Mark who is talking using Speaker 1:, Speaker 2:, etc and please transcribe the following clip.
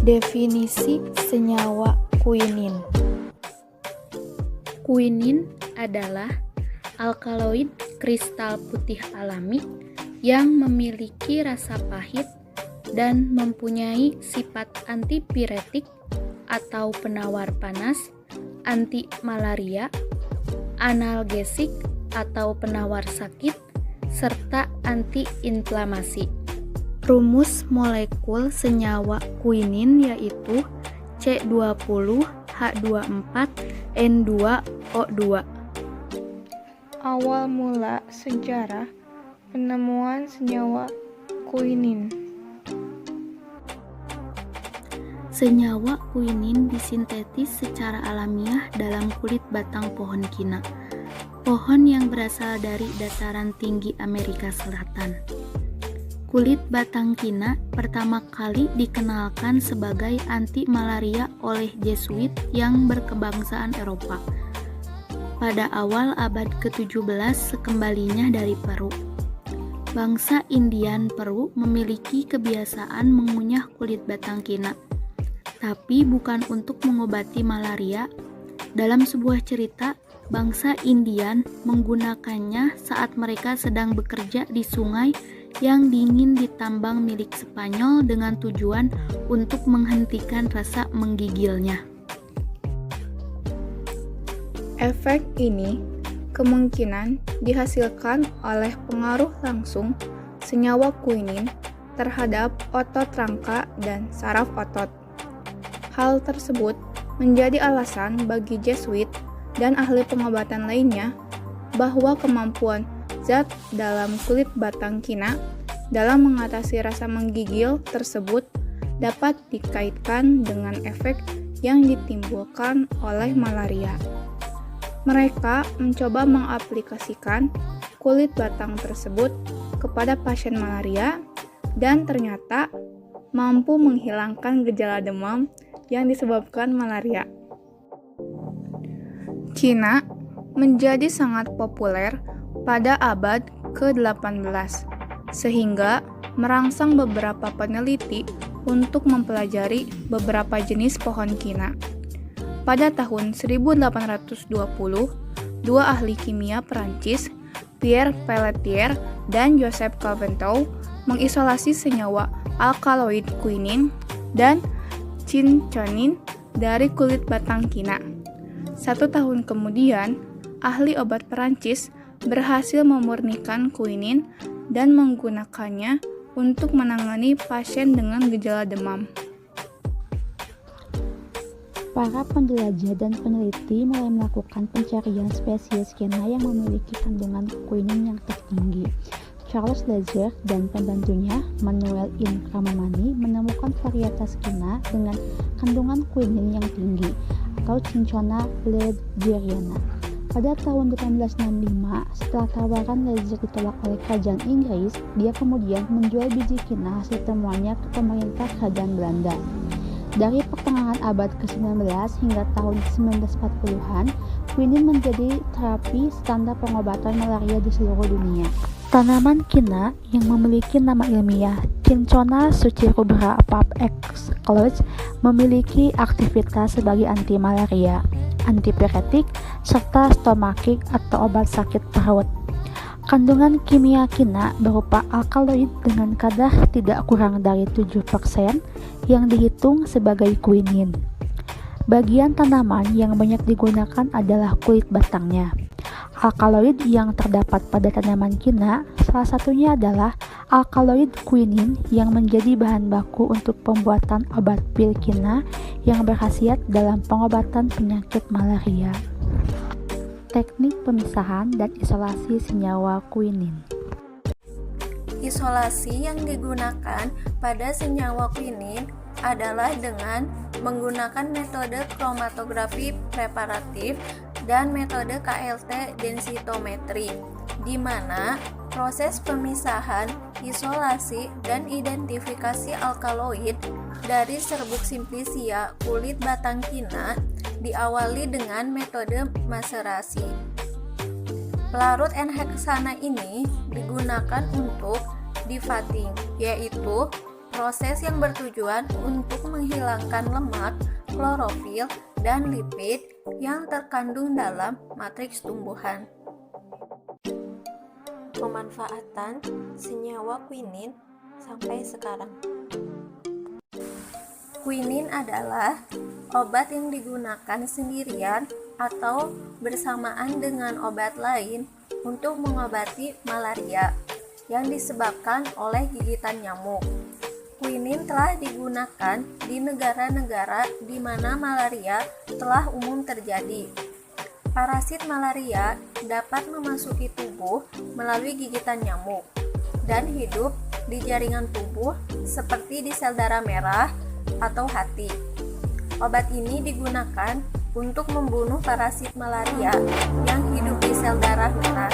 Speaker 1: Definisi senyawa kuinin. Kuinin adalah alkaloid kristal putih alami yang memiliki rasa pahit dan mempunyai sifat antipiretik atau penawar panas, anti malaria, analgesik atau penawar sakit, serta antiinflamasi. Rumus molekul senyawa kuinin yaitu C20H24N2O2.
Speaker 2: Awal mula sejarah penemuan senyawa kuinin.
Speaker 1: Senyawa kuinin disintetis secara alamiah dalam kulit batang pohon kina, pohon yang berasal dari dataran tinggi Amerika Selatan. Kulit batang kina pertama kali dikenalkan sebagai anti malaria oleh Jesuit yang berkebangsaan Eropa pada awal abad ke-17 sekembalinya dari Peru. Bangsa Indian Peru memiliki kebiasaan mengunyah kulit batang kina, tapi bukan untuk mengobati malaria. Dalam sebuah cerita, bangsa Indian menggunakannya saat mereka sedang bekerja di sungai yang dingin ditambang milik Spanyol dengan tujuan untuk menghentikan rasa menggigilnya.
Speaker 2: Efek ini kemungkinan dihasilkan oleh pengaruh langsung senyawa kuinin terhadap otot rangka dan saraf otot. Hal tersebut menjadi alasan bagi Jesuit dan ahli pengobatan lainnya bahwa kemampuan zat dalam kulit batang kina dalam mengatasi rasa menggigil tersebut dapat dikaitkan dengan efek yang ditimbulkan oleh malaria. Mereka mencoba mengaplikasikan kulit batang tersebut kepada pasien malaria dan ternyata mampu menghilangkan gejala demam yang disebabkan malaria. Kina menjadi sangat populer pada abad ke-18, sehingga merangsang beberapa peneliti untuk mempelajari beberapa jenis pohon kina. Pada tahun 1820, dua ahli kimia Perancis, Pierre Pelletier dan Joseph Caventou, mengisolasi senyawa alkaloid kuinin dan cinchonin dari kulit batang kina. 1 tahun kemudian, ahli obat Perancis berhasil memurnikan kuinin dan menggunakannya untuk menangani pasien dengan gejala demam.
Speaker 3: Para penjelajah dan peneliti mulai melakukan pencarian spesies kina yang memiliki kandungan kuinin yang tertinggi. Charles Leger dan pembantunya, Manuel Incramamani, menemukan varietas kina dengan kandungan kuinin yang tinggi, atau Cinchona legeriana. Pada tahun 1865, setelah tawaran Leger ditolak oleh kerajaan Inggris, dia kemudian menjual biji kina hasil temuannya ke pemerintah kerajaan Belanda. Dari pertengahan abad ke-19 hingga tahun 1940-an, kuinin menjadi terapi standar pengobatan malaria di seluruh dunia. Tanaman kina yang memiliki nama ilmiah Cinchona succirubra Pub. Ex. Cloch memiliki aktivitas sebagai anti malaria, antipiretik, serta stomachik atau obat sakit perut. Kandungan kimia kina berupa alkaloid dengan kadar tidak kurang dari 7% yang dihitung sebagai kuinin. Bagian tanaman yang banyak digunakan adalah kulit batangnya. Alkaloid yang terdapat pada tanaman kina salah satunya adalah alkaloid kuinin yang menjadi bahan baku untuk pembuatan obat pil kina yang berkhasiat dalam pengobatan penyakit malaria. Teknik pemisahan dan isolasi senyawa kuinin.
Speaker 4: Isolasi yang digunakan pada senyawa kuinin adalah dengan menggunakan metode kromatografi preparatif dan metode KLT densitometri, di mana proses pemisahan, isolasi, dan identifikasi alkaloid dari serbuk simplicia kulit batang kina diawali dengan metode maserasi. Pelarut N-heksana ini digunakan untuk defatting, yaitu proses yang bertujuan untuk menghilangkan lemak, klorofil, dan lipid yang terkandung dalam matriks tumbuhan. Pemanfaatan senyawa quinin sampai sekarang. Quinin adalah obat yang digunakan sendirian atau bersamaan dengan obat lain untuk mengobati malaria yang disebabkan oleh gigitan nyamuk. Quinin telah digunakan di negara-negara di mana malaria telah umum terjadi. Parasit malaria dapat memasuki tubuh melalui gigitan nyamuk dan hidup di jaringan tubuh seperti di sel darah merah atau hati. Obat ini digunakan untuk membunuh parasit malaria yang hidup di sel darah merah.